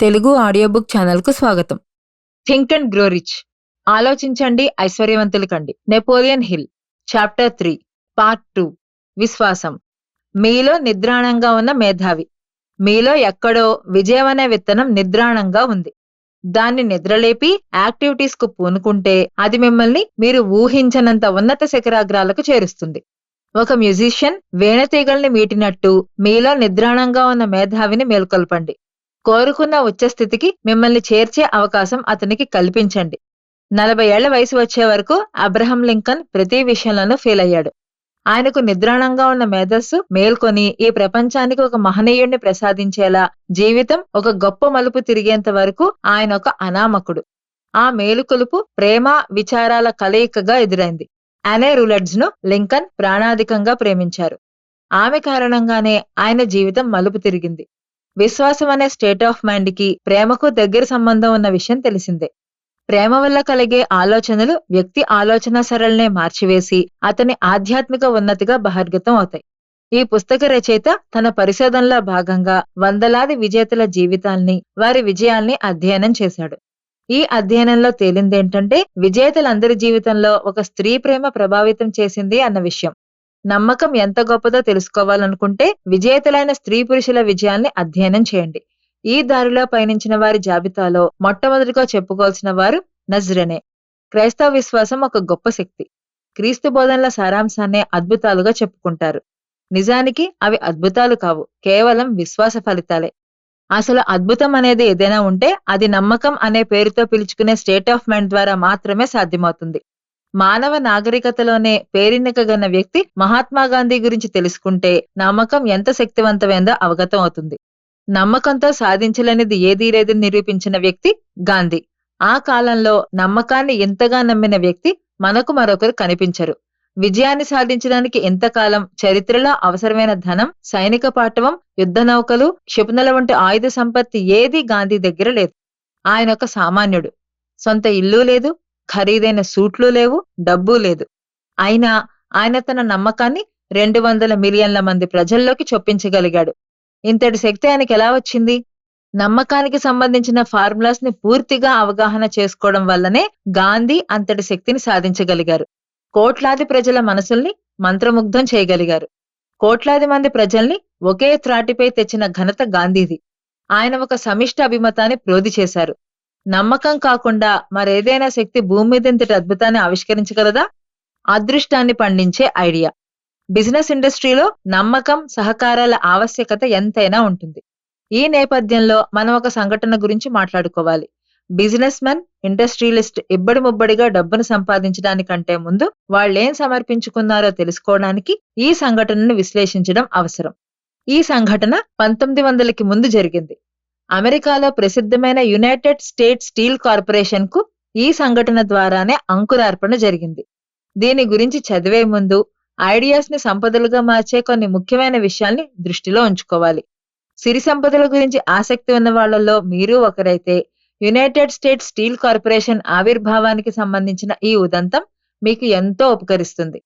Telugu audio book ఛానల్‌కు స్వాగతం. Think and grow rich. ఆలోచించండి, ఐశ్వర్యవంతులు కండి. Napoleon hill. చాప్టర్ 3 పార్ట్ 2 విశ్వాసం. మీలో నిద్రాణంగా ఉన్న మేధావి. మీలో ఎక్కడో విజయం అనే విత్తనం నిద్రాణంగా ఉంది. దాన్ని నిద్రలేపి యాక్టివిటీస్ కు పూనుకుంటే అది మిమ్మల్ని మీరు ఊహించనంత ఉన్నత శిఖరాగ్రాలకు చేరుస్తుంది. ఒక మ్యూజిషియన్ వేణతీగల్ని మీటినట్టు మీలో నిద్రాణంగా ఉన్న మేధావిని మేల్కొల్పండి. కోరుకున్న ఉచ్చస్థితికి మిమ్మల్ని చేర్చే అవకాశం అతనికి కల్పించండి. 40 ఏళ్ల వయసు వచ్చే వరకు అబ్రహం లింకన్ ప్రతి విషయంలోనూ ఫెయిల్ అయ్యాడు. ఆయనకు నిద్రాణంగా ఉన్న మేధస్సు మేల్కొని ఈ ప్రపంచానికి ఒక మహనీయుణ్ణి ప్రసాదించేలా జీవితం ఒక గొప్ప మలుపు తిరిగేంత వరకు ఆయన ఒక అనామకుడు. ఆ మేలుకొలుపు ప్రేమ విచారాల కలయికగా ఎదురైంది. అనే రూలెడ్జ్ ను లింకన్ ప్రాణాధికంగా ప్రేమించారు. ఆమె కారణంగానే ఆయన జీవితం మలుపు తిరిగింది. విశ్వాసం అనే స్టేట్ ఆఫ్ మైండ్ కి ప్రేమకు దగ్గర సంబంధం ఉన్న విషయం తెలిసిందే. ప్రేమ వల్ల కలిగే ఆలోచనలు వ్యక్తి ఆలోచన సరళినే మార్చివేసి అతని ఆధ్యాత్మిక ఉన్నతిగా బహిర్గతం అవుతాయి. ఈ పుస్తక రచయిత తన పరిశోధనలో భాగంగా వందలాది విజేతల జీవితాల్ని, వారి విజయాల్ని అధ్యయనం చేశాడు. ఈ అధ్యయనంలో తేలిందేంటంటే విజేతలందరి జీవితంలో ఒక స్త్రీ ప్రేమ ప్రభావితం చేసింది అన్న విషయం. నమ్మకం ఎంత గొప్పదో తెలుసుకోవాలనుకుంటే విజేతలైన స్త్రీ పురుషుల విజయాల్ని అధ్యయనం చేయండి. ఈ దారిలో పయనించిన వారి జాబితాలో మొట్టమొదటిగా చెప్పుకోవాల్సిన వారు నజ్రెనే. క్రైస్తవ విశ్వాసం ఒక గొప్ప శక్తి. క్రీస్తు బోధనల సారాంశాన్నే అద్భుతాలుగా చెప్పుకుంటారు. నిజానికి అవి అద్భుతాలు కావు, కేవలం విశ్వాస ఫలితాలే. అసలు అద్భుతం అనేది ఏదైనా ఉంటే అది నమ్మకం అనే పేరుతో పిలుచుకునే స్టేట్ ఆఫ్ మైండ్ ద్వారా మాత్రమే సాధ్యమవుతుంది. మానవ నాగరికతలోనే పేరెన్నికగన్న వ్యక్తి మహాత్మాగాంధీ గురించి తెలుసుకుంటే నమ్మకం ఎంత శక్తివంతమైందో అవగతం అవుతుంది. నమ్మకంతో సాధించలేనిది ఏదీ లేదని నిరూపించిన వ్యక్తి గాంధీ. ఆ కాలంలో నమ్మకాన్ని ఎంతగా నమ్మిన వ్యక్తి మనకు మరొకరు కనిపించరు. విజయాన్ని సాధించడానికి ఎంతకాలం చరిత్రలో అవసరమైన ధనం, సైనిక పాటవం, యుద్ధ నౌకలు, క్షిపణుల వంటి ఆయుధ సంపత్తి ఏదీ గాంధీ దగ్గర లేదు. ఆయన ఒక సామాన్యుడు. సొంత ఇల్లు లేదు, ఖరీదైన సూట్లు లేవు, డబ్బు లేదు. అయినా ఆయన తన నమ్మకాన్ని 200 మిలియన్ల మంది ప్రజల్లోకి చొప్పించగలిగాడు. ఇంతటి శక్తి ఆయనకి ఎలా వచ్చింది? నమ్మకానికి సంబంధించిన ఫార్ములాస్ ని పూర్తిగా అవగాహన చేసుకోవడం వల్లనే గాంధీ అంతటి శక్తిని సాధించగలిగారు. కోట్లాది ప్రజల మనసుల్ని మంత్రముగ్ధం చేయగలిగారు. కోట్లాది మంది ప్రజల్ని ఒకే త్రాటిపై తెచ్చిన ఘనత గాంధీది. ఆయన ఒక సమిష్ట అభిమతాన్ని ప్రోధి చేశారు. నమ్మకం కాకుండా మరేదైనా శక్తి భూమి మీద ఇంతటి అద్భుతాన్ని ఆవిష్కరించగలదా? అదృష్టాన్ని పండించే ఐడియా. బిజినెస్ ఇండస్ట్రీలో నమ్మకం, సహకారాల ఆవశ్యకత ఎంతైనా ఉంటుంది. ఈ నేపథ్యంలో మనం ఒక సంఘటన గురించి మాట్లాడుకోవాలి. బిజినెస్ మెన్, ఇండస్ట్రియలిస్ట్ ఇబ్బడి ముబ్బడిగా డబ్బును సంపాదించడానికంటే ముందు వాళ్ళేం సమర్పించుకున్నారో తెలుసుకోవడానికి ఈ సంఘటనను విశ్లేషించడం అవసరం. ఈ సంఘటన 1900కి ముందు జరిగింది. అమెరికాలో ప్రసిద్ధమైన యునైటెడ్ స్టేట్స్ స్టీల్ కార్పొరేషన్ కు ఈ సంఘటన ద్వారానే అంకురార్పణ జరిగింది. దీని గురించి చదివే ముందు ఐడియాస్ ని సంపదలుగా మార్చే కొన్ని ముఖ్యమైన విషయాల్ని దృష్టిలో ఉంచుకోవాలి. సిరి సంపదల గురించి ఆసక్తి ఉన్న వాళ్లలో మీరు ఒకరైతే యునైటెడ్ స్టేట్స్ స్టీల్ కార్పొరేషన్ ఆవిర్భావానికి సంబంధించిన ఈ ఉదంతం మీకు ఎంతో ఉపకరిస్తుంది.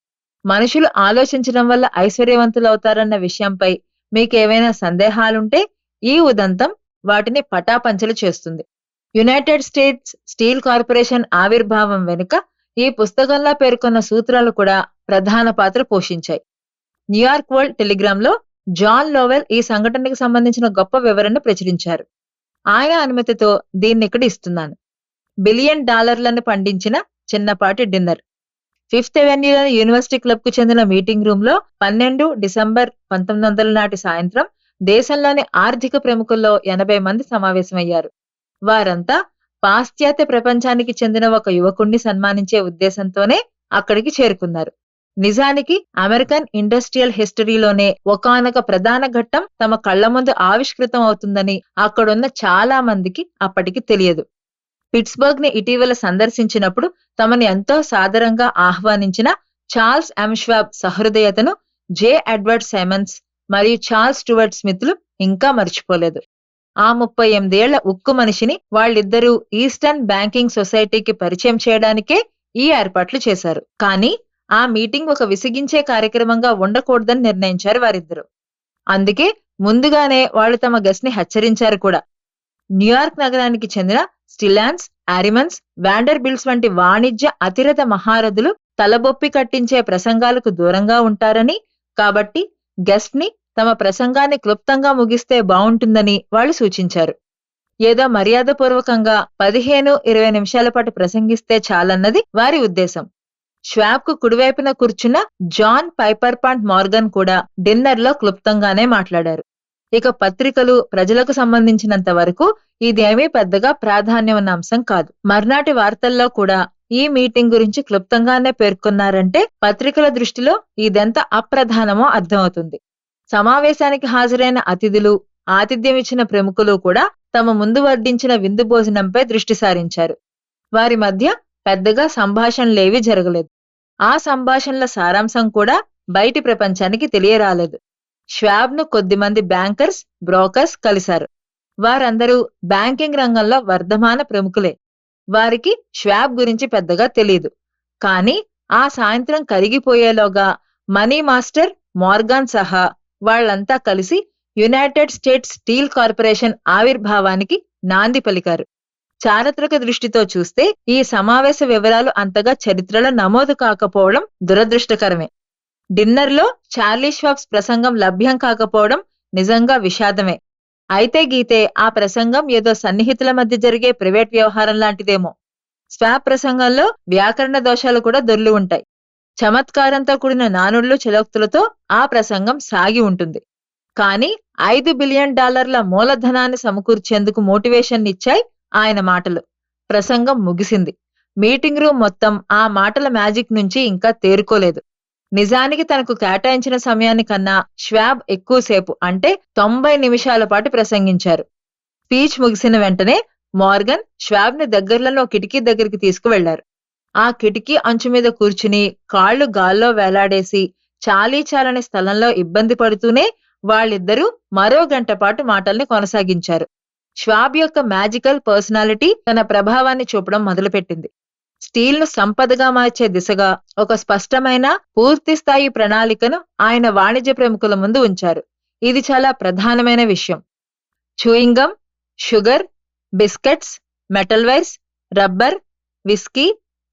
మనుషులు ఆలోచించడం వల్ల ఐశ్వర్యవంతులవుతారన్న విషయంపై మీకేవైనా సందేహాలుంటే ఈ ఉదంతం వాటిని పటాపంచలు చేస్తుంది. యునైటెడ్ స్టేట్స్ స్టీల్ కార్పొరేషన్ ఆవిర్భావం వెనుక ఈ పుస్తకంలో పేర్కొన్న సూత్రాలు కూడా ప్రధాన పాత్ర పోషించాయి. న్యూయార్క్ వరల్డ్ టెలిగ్రామ్ లో జాన్ లోవెల్ ఈ సంఘటనకు సంబంధించిన గొప్ప వివరణను ప్రచురించారు. ఆయన అనుమతితో దీన్నిక్కడ ఇస్తున్నాను. $1 బిలియన్ పండించిన చిన్నపాటి డిన్నర్. 5th అవెన్యూలోని యూనివర్సిటీ క్లబ్ కు చెందిన మీటింగ్ రూమ్ లో 12 డిసెంబర్ 1900 నాటి సాయంత్రం దేశంలోని ఆర్థిక ప్రముఖుల్లో 80 మంది సమావేశమయ్యారు. వారంతా పాశ్చాత్య ప్రపంచానికి చెందిన ఒక యువకుణ్ణి సన్మానించే ఉద్దేశంతోనే అక్కడికి చేరుకున్నారు. నిజానికి అమెరికన్ ఇండస్ట్రియల్ హిస్టరీలోనే ఒకానొక ప్రధాన ఘట్టం తమ కళ్ల ముందు ఆవిష్కృతం అవుతుందని అక్కడున్న చాలా మందికి అప్పటికి తెలియదు. పిట్స్బర్గ్ ని ఇటీవల సందర్శించినప్పుడు తమను ఎంతో సాదరంగా ఆహ్వానించిన చార్ల్స్ ఎం ష్వాబ్ సహృదయతను జే ఎడ్వర్డ్ సైమన్స్ మరియు చార్ల్స్ స్టూవర్ట్ స్మిత్లు ఇంకా మర్చిపోలేదు. ఆ 38 ఏళ్ల ఉక్కు మనిషిని వాళ్ళిద్దరూ ఈస్టర్న్ బ్యాంకింగ్ సొసైటీకి పరిచయం చేయడానికే ఈ ఏర్పాట్లు చేశారు. కానీ ఆ మీటింగ్ ఒక విసిగించే కార్యక్రమంగా ఉండకూడదని నిర్ణయించారు వారిద్దరూ. అందుకే ముందుగానే వాళ్ళు తమ గెస్ట్ ని హెచ్చరించారు కూడా. న్యూయార్క్ నగరానికి చెందిన స్టిలాన్స్, ఆరిమన్స్, వాండర్బిల్ట్స్ వంటి వాణిజ్య అతిరథ మహారథులు తలబొప్పి కట్టించే ప్రసంగాలకు దూరంగా ఉంటారని, కాబట్టి గెస్ట్ ని తమ ప్రసంగాన్ని క్లుప్తంగా ముగిస్తే బావుంటుందని వాళ్ళు సూచించారు. ఏదో మర్యాదపూర్వకంగా 15-20 నిమిషాల పాటు ప్రసంగిస్తే చాలన్నది వారి ఉద్దేశం. ష్వాబ్ కు కుడివైపున కూర్చున్న జాన్ పైపర్పాంట్ మార్గన్ కూడా డిన్నర్లో క్లుప్తంగానే మాట్లాడారు. ఇక పత్రికలు, ప్రజలకు సంబంధించినంత వరకు ఇదేమీ పెద్దగా ప్రాధాన్యం ఉన్న అంశం కాదు. మర్నాటి వార్తల్లో కూడా ఈ మీటింగ్ గురించి క్లుప్తంగానే పేర్కొన్నారంటే పత్రికల దృష్టిలో ఇదెంత అప్రధానమో అర్థమవుతుంది. సమావేశానికి హాజరైన అతిథులు, ఆతిథ్యమిచ్చిన ప్రముఖులు కూడా తమ ముందు వడ్డించిన విందు భోజనంపై దృష్టి సారించారు. వారి మధ్య పెద్దగా సంభాషణలేవీ జరగలేదు. ఆ సంభాషణల సారాంశం కూడా బయటి ప్రపంచానికి తెలియరాలేదు. ష్వాబ్ ను కొద్దిమంది బ్యాంకర్స్, బ్రోకర్స్ కలిశారు. వారందరూ బ్యాంకింగ్ రంగంలో వర్ధమాన ప్రముఖులే. వారికి ష్వాబ్ గురించి పెద్దగా తెలీదు. కానీ ఆ సాయంత్రం కరిగిపోయేలోగా మనీ మాస్టర్, మోర్గాన్ సహా వాళ్లంతా కలిసి యునైటెడ్ స్టేట్స్ స్టీల్ కార్పొరేషన్ ఆవిర్భావానికి నాంది పలికారు. చారిత్రక దృష్టితో చూస్తే ఈ సమావేశ వివరాలు అంతగా చరిత్రలో నమోదు కాకపోవడం దురదృష్టకరమే. డిన్నర్లో చార్లీ ష్వాబ్స్ ప్రసంగం లభ్యం కాకపోవడం నిజంగా విషాదమే. అయితే గీతే ఆ ప్రసంగం ఏదో సన్నిహితుల మధ్య జరిగే ప్రైవేట్ వ్యవహారం లాంటిదేమో. ష్వాబ్ ప్రసంగంలో వ్యాకరణ దోషాలు కూడా దొర్లి ఉంటాయి. చమత్కారంతో కూడిన నానుళ్లు, చలోక్తులతో ఆ ప్రసంగం సాగి ఉంటుంది. కానీ $5 బిలియన్ మూలధనాన్ని సమకూర్చేందుకు మోటివేషన్ ఇచ్చాయి ఆయన మాటలు. ప్రసంగం ముగిసింది. మీటింగ్ రూమ్ మొత్తం ఆ మాటల మ్యాజిక్ నుంచి ఇంకా తేరుకోలేదు. నిజానికి తనకు కేటాయించిన సమయానికన్నా ష్వాబ్ ఎక్కువసేపు, అంటే 90 నిమిషాల పాటు ప్రసంగించారు. స్పీచ్ ముగిసిన వెంటనే మోర్గన్ ష్వాబ్ ని దగ్గరలోని ఒక కిటికీ దగ్గరికి తీసుకువెళ్లారు. ఆ కిటికీ అంచు మీద కూర్చుని కాళ్లు గాల్లో వేలాడేసి చాలీచాలని స్థలంలో ఇబ్బంది పడుతూనే వాళ్ళిద్దరూ మరో గంట పాటు మాటల్ని కొనసాగించారు. ష్వాబ్ యొక్క మ్యాజికల్ పర్సనాలిటీ తన ప్రభావాన్ని చూపడం మొదలుపెట్టింది. స్టీల్ ను సంపదగా మార్చే దిశగా ఒక స్పష్టమైన పూర్తిస్థాయి ప్రణాళికను ఆయన వాణిజ్య ప్రముఖుల ముందు ఉంచారు. ఇది చాలా ప్రధానమైన విషయం. Chewing gum, sugar, biscuits, metal wires, rubber, whisky,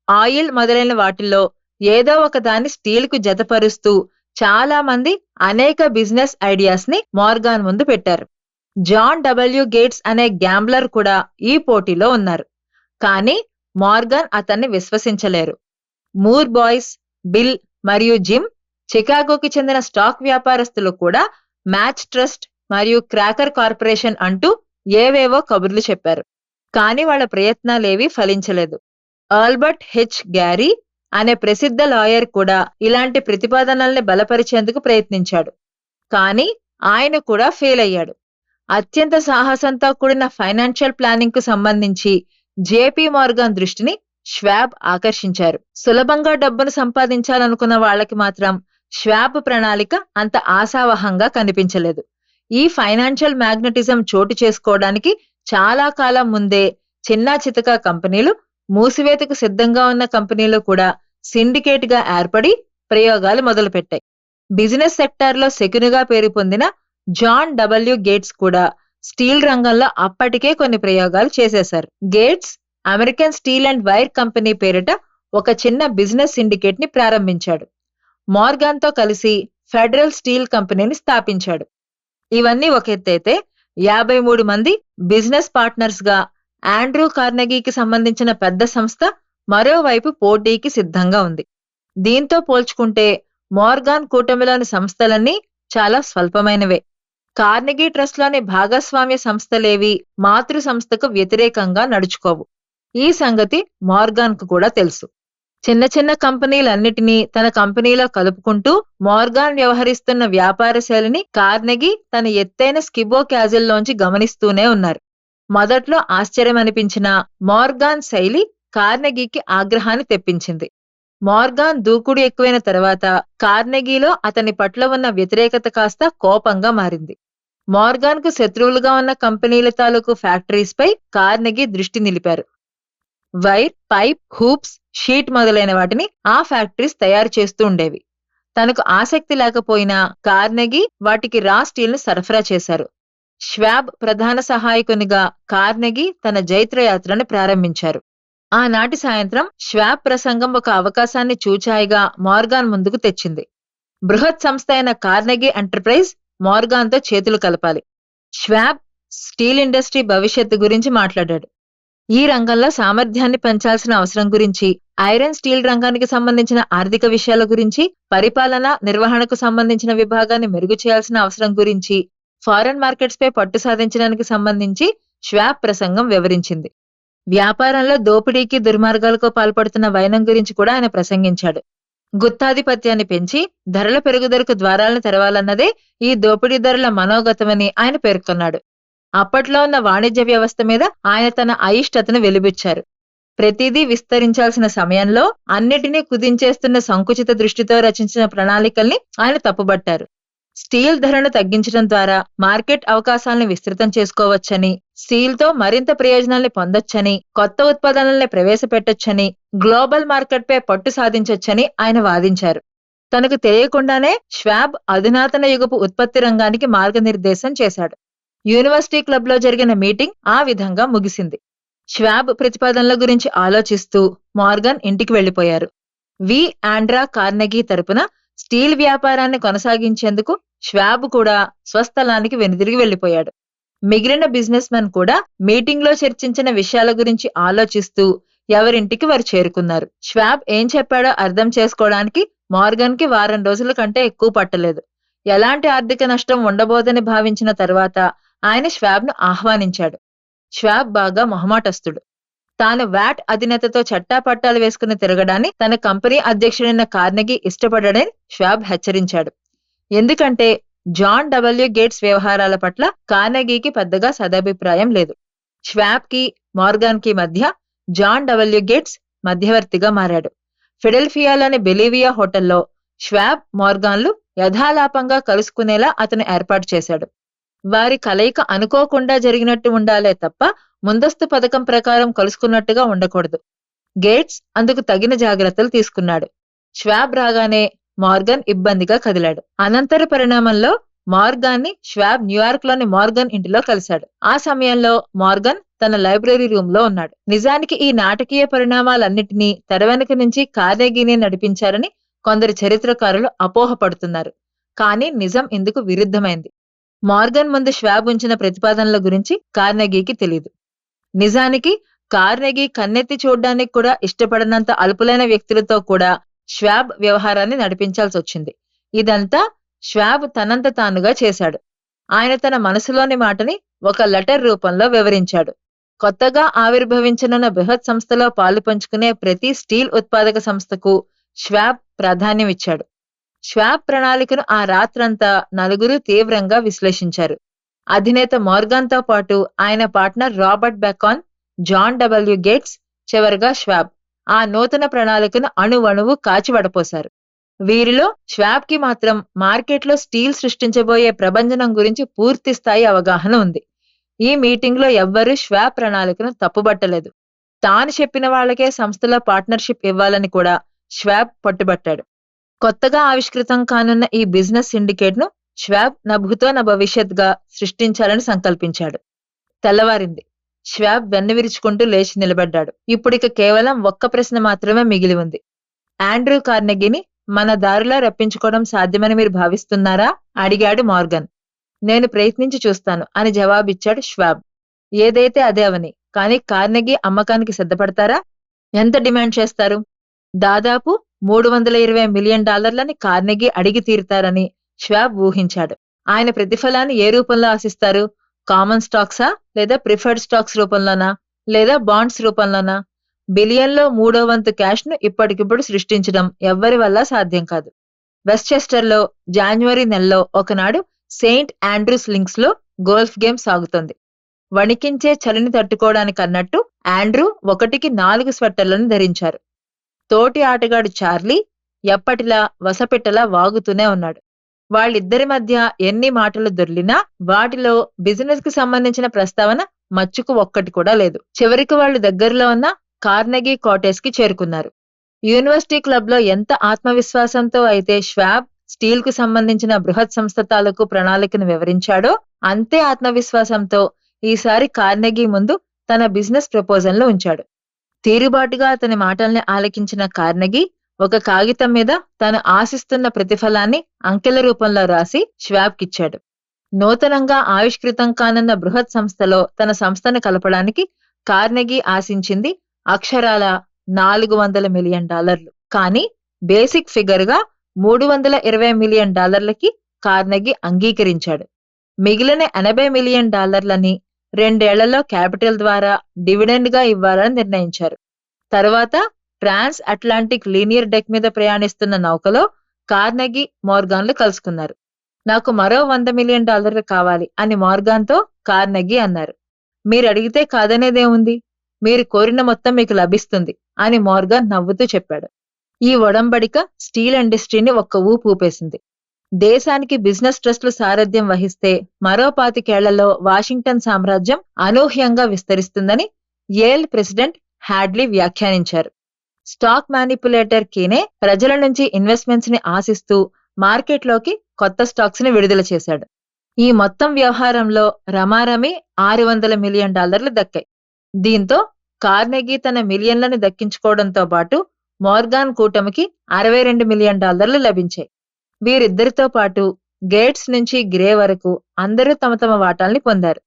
oil మొదలైన వాటిల్లో ఏదో ఒక దాన్ని స్టీల్ కు జతపరుస్తూ చాలా మంది అనేక బిజినెస్ ఐడియాస్ ని మోర్గాన్ ముందు పెట్టారు. జాన్ డబ్ల్యూ గేట్స్ అనే గ్యాంబ్లర్ కూడా ఈ పోటీలో ఉన్నారు. కానీ మోర్గాన్ అతన్ని విశ్వసించలేరు. మూర్ బాయ్స్, బిల్ మరియు జిమ్, చికాగోకి చెందిన స్టాక్ వ్యాపారస్తులు కూడా మ్యాచ్ ట్రస్ట్ మరియు క్రాకర్ కార్పొరేషన్ అంటూ ఏవేవో కబుర్లు చెప్పారు. కానీ వాళ్ళ ప్రయత్నాలేవీ ఫలించలేదు. ఆల్బర్ట్ హెచ్ గ్యారీ అనే ప్రసిద్ధ లాయర్ కూడా ఇలాంటి ప్రతిపాదనల్ని బలపరిచేందుకు ప్రయత్నించాడు. కానీ ఆయన కూడా ఫెయిల్ అయ్యాడు. అత్యంత సాహసంతో కూడిన ఫైనాన్షియల్ ప్లానింగ్ కు సంబంధించి జేపీ మోర్గాన్ దృష్టిని ష్వాబ్ ఆకర్షించారు. సులభంగా డబ్బును సంపాదించాలనుకున్న వాళ్ళకి మాత్రం ష్వాబ్ ప్రణాళిక అంత ఆశావహంగా కనిపించలేదు. ఈ ఫైనాన్షియల్ మ్యాగ్నెటిజం చోటు చేసుకోవడానికి చాలా కాలం ముందే చిన్నా చితకా కంపెనీలు, మూసివేతకు సిద్ధంగా ఉన్న కంపెనీలు కూడా సిండికేట్ గా ఏర్పడి ప్రయోగాలు మొదలుపెట్టాయి. బిజినెస్ సెక్టార్లో శకునిగా పేరు పొందిన జాన్ డబ్ల్యూ గేట్స్ కూడా స్టీల్ రంగంలో అప్పటికే కొన్ని ప్రయోగాలు చేసేశారు. Gates American steel and wire company పేరిట ఒక చిన్న బిజినెస్ సిండికేట్ ని ప్రారంభించాడు. మోర్గాన్ తో కలిసి ఫెడరల్ స్టీల్ కంపెనీని స్థాపించాడు. ఇవన్నీ ఒక ఎత్తైతే 53 మంది బిజినెస్ పార్ట్నర్స్ గా ఆండ్రూ కార్నెగీకి సంబంధించిన పెద్ద సంస్థ మరోవైపు పోటీకి సిద్ధంగా ఉంది. దీంతో పోల్చుకుంటే మోర్గాన్ కూటమిలోని సంస్థలన్నీ చాలా స్వల్పమైనవే. కార్నెగీ ట్రస్ట్లోని భాగస్వామ్య సంస్థలేవి మాతృ సంస్థకు వ్యతిరేకంగా నడుచుకోవు. ఈ సంగతి మోర్గాన్ కు కూడా తెలుసు. చిన్న చిన్న కంపెనీలన్నిటినీ తన కంపెనీలో కలుపుకుంటూ మోర్గాన్ వ్యవహరిస్తున్న వ్యాపార శైలిని కార్నెగీ తన ఎత్తైన స్కిబో క్యాజిల్లోంచి గమనిస్తూనే ఉన్నారు. మొదట్లో ఆశ్చర్యమనిపించిన మోర్గాన్ శైలి కార్నెగీకి ఆగ్రహాన్ని తెప్పించింది. మోర్గాన్ దూకుడు ఎక్కువైన తర్వాత కార్నెగీలో అతని పట్ల ఉన్న వ్యతిరేకత కాస్త కోపంగా మారింది. మోర్గాన్ కు శత్రువులుగా ఉన్న కంపెనీల తాలూకు ఫ్యాక్టరీస్ పై కార్నెగీ దృష్టి నిలిపారు. వైర్, పైప్, హూప్స్, షీట్ మొదలైన వాటిని ఆ ఫ్యాక్టరీస్ తయారు చేస్తూ ఉండేవి. తనకు ఆసక్తి లేకపోయినా కార్నెగీ వాటికి రా స్టీల్ ను సరఫరా చేశారు. ష్వాబ్ ప్రధాన సహాయకునిగా కార్నెగీ తన జైత్రయాత్రను ప్రారంభించారు. ఆనాటి సాయంత్రం ష్వాబ్ ప్రసంగం ఒక అవకాశాన్ని చూచాయిగా మోర్గాన్ ముందుకు తెచ్చింది. బృహత్ సంస్థ అయిన కార్నెగీ ఎంటర్ప్రైజ్ మోర్గాన్తో చేతులు కలపాలి. ష్వాబ్ స్టీల్ ఇండస్ట్రీ భవిష్యత్తు గురించి మాట్లాడాడు. ఈ రంగంలో సామర్థ్యాన్ని పెంచాల్సిన అవసరం గురించి, ఐరన్ స్టీల్ రంగానికి సంబంధించిన ఆర్థిక విషయాల గురించి, పరిపాలన నిర్వహణకు సంబంధించిన విభాగాన్ని మెరుగు చేయాల్సిన అవసరం గురించి, ఫారెన్ మార్కెట్స్ పై పట్టు సాధించడానికి సంబంధించి ష్వాబ్ ప్రసంగం వివరించింది. వ్యాపారంలో దోపిడీకి దుర్మార్గాలకు పాల్పడుతున్న వైనం గురించి కూడా ఆయన ప్రసంగించాడు. గుత్తాధిపత్యాన్ని పెంచి ధరల పెరుగుదలకు ద్వారాలను తెరవాలన్నదే ఈ దోపిడీదారుల మనోగతమని ఆయన పేర్కొన్నాడు. అప్పట్లో ఉన్న వాణిజ్య వ్యవస్థ మీద ఆయన తన అయిష్టతను వెలిబుచ్చారు. ప్రతిదీ విస్తరించాల్సిన సమయంలో అన్నిటినీ కుదించేస్తున్న సంకుచిత దృష్టితో రచించిన ప్రణాళికల్ని ఆయన తప్పుబట్టారు. స్టీల్ ధరను తగ్గించడం ద్వారా మార్కెట్ అవకాశాలను విస్తృతం చేసుకోవచ్చని, స్టీల్తో మరింత ప్రయోజనాల్ని పొందొచ్చని, కొత్త ఉత్పాదనల్ని ప్రవేశపెట్టొచ్చని, గ్లోబల్ మార్కెట్పై పట్టు సాధించొచ్చని ఆయన వాదించారు. తనకు తెలియకుండానే ష్వాబ్ అధునాతన యుగపు ఉత్పత్తి రంగానికి మార్గనిర్దేశం చేశాడు. యూనివర్సిటీ క్లబ్లో జరిగిన మీటింగ్ ఆ విధంగా ముగిసింది. ష్వాబ్ ప్రతిపాదనల గురించి ఆలోచిస్తూ మోర్గాన్ ఇంటికి వెళ్లిపోయారు. ఆండ్రా కార్నెగీ తరపున స్టీల్ వ్యాపారాన్ని కొనసాగించేందుకు ష్వాబ్ కూడా స్వస్థలానికి వెనుదిరిగి వెళ్లిపోయాడు. మిగిలిన బిజినెస్ మెన్ కూడా మీటింగ్లో చర్చించిన విషయాల గురించి ఆలోచిస్తూ ఎవరింటికి వారు చేరుకున్నారు. ష్వాబ్ ఏం చెప్పాడో అర్థం చేసుకోవడానికి మోర్గాన్కి వారం రోజుల కంటే ఎక్కువ పట్టలేదు. ఎలాంటి ఆర్థిక నష్టం ఉండబోదని భావించిన తర్వాత ఆయన ష్వాబ్ను ఆహ్వానించాడు. ష్వాబ్ బాగా మొహమాటస్తుడు. తాను వ్యాట్ అధినేతతో చట్టాపట్టాలు వేసుకుని తిరగడాన్ని తన కంపెనీ అధ్యక్షుడైన కార్నెగీ ఇష్టపడడని ష్వాబ్ హెచ్చరించాడు. ఎందుకంటే జాన్ డబ్ల్యూ గేట్స్ వ్యవహారాల పట్ల కార్నెగీకి పెద్దగా సదభిప్రాయం లేదు. ష్వాబ్కి మోర్గాన్కి మధ్య జాన్ డబ్ల్యూ గేట్స్ మధ్యవర్తిగా మారాడు. ఫిడెల్ఫియాలోని బెలీవియా హోటల్లో ష్వాబ్ మోర్గాన్లు యథాలాపంగా కలుసుకునేలా అతను ఏర్పాటు చేశాడు. వారి కలయిక అనుకోకుండా జరిగినట్టు ఉండాలే తప్ప ముందస్తు పథకం ప్రకారం కలుసుకున్నట్టుగా ఉండకూడదు. గేట్స్ అందుకు తగిన జాగ్రత్తలు తీసుకున్నాడు. ష్వాబ్ రాగానే మోర్గాన్ ఇబ్బందిగా కదిలాడు. అనంతర పరిణామంలో మోర్గాన్ని ష్వాబ్ న్యూయార్క్లోని మోర్గాన్ ఇంటిలో కలిశాడు. ఆ సమయంలో మోర్గాన్ తన లైబ్రరీ రూమ్ లో ఉన్నాడు. నిజానికి ఈ నాటకీయ పరిణామాలన్నిటినీ తెర వెనుక నుంచి కార్నెగీనే నడిపించారని కొందరు చరిత్రకారులు అపోహపడుతున్నారు. కానీ నిజం ఇందుకు విరుద్ధమైంది. మోర్గాన్ ముందు ష్వాబ్ ఉంచిన ప్రతిపాదనల గురించి కార్నెగీకి తెలీదు. నిజానికి కార్నెగీ కన్నెత్తి చూడ్డానికి కూడా ఇష్టపడనంత అల్పులైన వ్యక్తులతో కూడా ష్వాబ్ వ్యవహారాన్ని నడిపించాల్సి వచ్చింది. ఇదంతా ష్వాబ్ తనంత తానుగా చేశాడు. ఆయన తన మనసులోని మాటని ఒక లెటర్ రూపంలో వివరించాడు. కొత్తగా ఆవిర్భవించనున్న బృహత్ సంస్థలో పాలు పంచుకునే ప్రతి స్టీల్ ఉత్పాదక సంస్థకు ష్వాబ్ ప్రాధాన్యమిచ్చాడు. ష్వాబ్ ప్రణాళికను ఆ రాత్రంతా నలుగురు తీవ్రంగా విశ్లేషించారు. అధినేత మోర్గాన్తో పాటు ఆయన partner Robert Bacon, John W Gates, చివరగా ష్వాబ్ ఆ నూతన ప్రణాళికను అణువణువు కాచివడపోశారు. వీరిలో ష్వాబ్కి మాత్రం మార్కెట్లో స్టీల్ సృష్టించబోయే ప్రభంజనం గురించి పూర్తి స్థాయి అవగాహన ఉంది. ఈ మీటింగ్లో ఎవ్వరూ ష్వాబ్ ప్రణాళికను తప్పుబట్టలేదు. తాను చెప్పిన వాళ్లకే సంస్థలో పార్ట్నర్షిప్ ఇవ్వాలని కూడా ష్వాబ్ పట్టుబట్టాడు. కొత్తగా ఆవిష్కృతం కానున్న ఈ బిజినెస్ సిండికేట్ ను ష్వాబ్ నా భూతో నా భవిష్యత్గా సృష్టించాలని సంకల్పించాడు. తెల్లవారింది. ష్వాబ్ వెన్నువిరుచుకుంటూ లేచి నిలబడ్డాడు. ఇప్పుడిక కేవలం ఒక్క ప్రశ్న మాత్రమే మిగిలి ఉంది. ఆండ్రూ కార్నెగీని మన దారిలో రప్పించుకోవడం సాధ్యమని మీరు భావిస్తున్నారా? అడిగాడు మోర్గాన్. నేను ప్రయత్నించి చూస్తాను అని జవాబిచ్చాడు ష్వాబ్. ఏదైతే అదే అవని, కానీ కార్నెగీ అమ్మకానికి సిద్ధపడతారా? ఎంత డిమాండ్ చేస్తారు? దాదాపు $320 మిలియన్ కార్నెగీ అడిగి తీరుతారని ష్వాబ్ ఊహించాడు. ఆయన ప్రతిఫలాన్ని ఏ రూపంలో ఆశిస్తారు? కామన్ స్టాక్సా, లేదా ప్రిఫర్డ్ స్టాక్స్ రూపంలోనా, లేదా బాండ్స్ రూపంలోనా? బిలియన్లో 3వ వంతు క్యాష్ ను ఇప్పటికిప్పుడు సృష్టించడం ఎవ్వరి వల్ల సాధ్యం కాదు. వెస్ట్చెస్టర్లో జాన్యువరి నెలలో ఒకనాడు సెయింట్ ఆండ్రూస్ లింక్స్ లో గోల్ఫ్ గేమ్ సాగుతోంది. వణికించే చలిని తట్టుకోవడానికన్నట్టు ఆండ్రూ 1కి 4 స్వెట్టర్లను ధరించారు. తోటి ఆటగాడు చార్లీ ఎప్పటిలా వసపిట్టలా వాగుతూనే ఉన్నాడు. వాళ్ళిద్దరి మధ్య ఎన్ని మాటలు దొర్లినా వాటిలో బిజినెస్ కి సంబంధించిన ప్రస్తావన మచ్చుకు ఒక్కటి కూడా లేదు. చివరికి వాళ్ళు దగ్గరలో ఉన్న కార్నెగీ కాటేజ్ కి చేరుకున్నారు. యూనివర్సిటీ క్లబ్ లో ఎంత ఆత్మవిశ్వాసంతో అయితే ష్వాబ్ స్టీల్ కు సంబంధించిన బృహత్ సంస్థ తాలూకు ప్రణాళికను వివరించాడో అంతే ఆత్మవిశ్వాసంతో ఈసారి కార్నెగీ ముందు తన బిజినెస్ ప్రపోజల్ను ఉంచాడు. తీరుబాటుగా అతని మాటల్ని ఆలకించిన కార్నెగీ ఒక కాగితం మీద తాను ఆశిస్తున్న ప్రతిఫలాన్ని అంకెల రూపంలో రాసి ష్వాబ్కిచ్చాడు. నూతనంగా ఆవిష్కృతం కానున్న బృహత్ సంస్థలో తన సంస్థను కలపడానికి కార్నెగీ ఆశించింది అక్షరాల $400 మిలియన్. కానీ బేసిక్ ఫిగర్ గా $320 మిలియన్ కార్నెగీ అంగీకరించాడు. మిగిలిన $80 మిలియన్ 2 ఏళ్లలో క్యాపిటల్ ద్వారా డివిడెండ్ గా ఇవ్వాలని నిర్ణయించారు. తర్వాత ట్రాన్స్ అట్లాంటిక్ లీనియర్ డెక్ మీద ప్రయాణిస్తున్న నౌకలో కార్నెగీ మోర్గాన్లు కలుసుకున్నారు. నాకు మరో $100 మిలియన్ కావాలి అని మోర్గాన్తో కార్నెగీ అన్నారు. మీరు అడిగితే కాదనేదేముంది, మీరు కోరిన మొత్తం మీకు లభిస్తుంది అని మోర్గాన్ నవ్వుతూ చెప్పాడు. ఈ ఒడంబడిక స్టీల్ ఇండస్ట్రీని ఒక్క ఊపు ఊపేసింది. దేశానికి బిజినెస్ ట్రస్టులు సారథ్యం వహిస్తే మరో 25 ఏళ్లలో వాషింగ్టన్ సామ్రాజ్యం అనూహ్యంగా విస్తరిస్తుందని యేల్ ప్రెసిడెంట్ హ్యాడ్లీ వ్యాఖ్యానించారు. స్టాక్ మ్యానిపులేటర్ కీనే ప్రజల నుంచి ఇన్వెస్ట్మెంట్స్ ని ఆశిస్తూ మార్కెట్లోకి కొత్త స్టాక్స్ ని విడుదల చేశాడు. ఈ మొత్తం వ్యవహారంలో రమారమి $600 మిలియన్ దక్కాయి. దీంతో కార్నెగీ తన మిలియన్లను దక్కించుకోవడంతో పాటు మోర్గాన్ కూటమికి $62 మిలియన్ లభించాయి. వీరిద్దరితో పాటు గేట్స్ నుంచి గ్రే వరకు అందరూ తమ తమ వాటాల్ని పొందారు.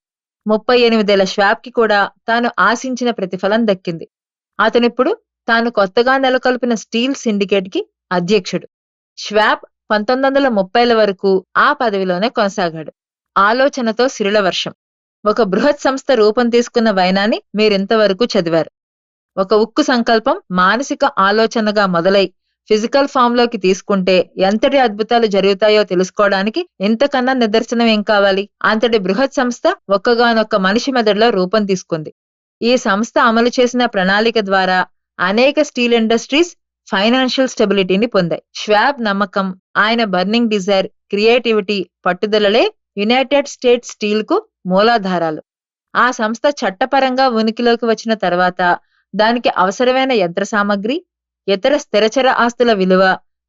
38 ఏళ్ల ష్వాబ్కి కూడా తాను ఆశించిన ప్రతిఫలం దక్కింది. అతనిప్పుడు తాను కొత్తగా నెలకొల్పిన స్టీల్ సిండికేట్ కి అధ్యక్షుడు. ష్వాబ్ 1930ల వరకు ఆ పదవిలోనే కొనసాగాడు. ఆలోచనతో సిరుల వర్షం. ఒక బృహత్ సంస్థ రూపం తీసుకున్న వైనాన్ని మీరింతవరకు చదివారు. ఒక ఉక్కు సంకల్పం మానసిక ఆలోచనగా మొదలై ఫిజికల్ ఫామ్ లోకి తీసుకుంటే ఎంతటి అద్భుతాలు జరుగుతాయో తెలుసుకోవడానికి ఇంతకన్నా నిదర్శనం ఏం కావాలి? అంతటి బృహత్ సంస్థ ఒక్కగానొక్క మనిషి మెదడులో రూపం తీసుకుంది. ఈ సంస్థ అమలు చేసిన ప్రణాళిక ద్వారా అనేక స్టీల్ ఇండస్ట్రీస్ ఫైనాన్షియల్ స్టెబిలిటీని పొందాయి. ష్వాబ్ నమ్మకం, ఆయన బర్నింగ్ డిజైర్, క్రియేటివిటీ, పట్టుదలలే యునైటెడ్ స్టేట్స్ స్టీల్ కు మూలాధారాలు. ఆ సంస్థ చట్టపరంగా ఉనికిలోకి వచ్చిన తర్వాత దానికి అవసరమైన యంత్ర సామగ్రి, ఇతర స్థిరచర ఆస్తుల విలువ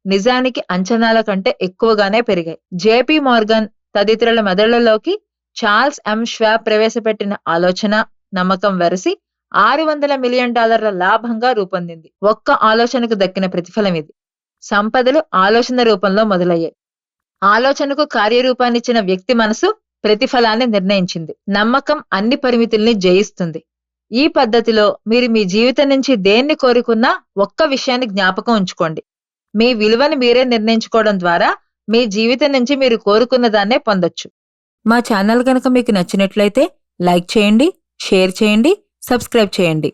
నిజానికి అంచనాల కంటే ఎక్కువగానే పెరిగాయి. జేపీ మోర్గన్ తదితరుల మెదళ్లలోకి చార్ల్స్ ఎం ష్వాబ్ ప్రవేశపెట్టిన ఆలోచన, నమ్మకం వెరసి $600 మిలియన్ లాభంగా రూపొందింది. ఒక్క ఆలోచనకు దక్కిన ప్రతిఫలం ఇది. సంపదలు ఆలోచన రూపంలో మొదలయ్యాయి. ఆలోచనకు కార్యరూపాన్నిచ్చిన వ్యక్తి మనసు ప్రతిఫలాన్ని నిర్ణయించింది. నమ్మకం అన్ని పరిమితుల్ని జయిస్తుంది. ఈ పద్ధతిలో మీరు మీ జీవితం నుంచి దేన్ని కోరుకున్నా ఒక్క విషయాన్ని జ్ఞాపకం ఉంచుకోండి. మీ విలువను మీరే నిర్ణయించుకోవడం ద్వారా మీ జీవితం నుంచి మీరు కోరుకున్న దాన్నే పొందొచ్చు. మా ఛానల్ కనుక మీకు నచ్చినట్లయితే లైక్ చేయండి, షేర్ చేయండి, సబ్స్క్రైబ్ చేయండి.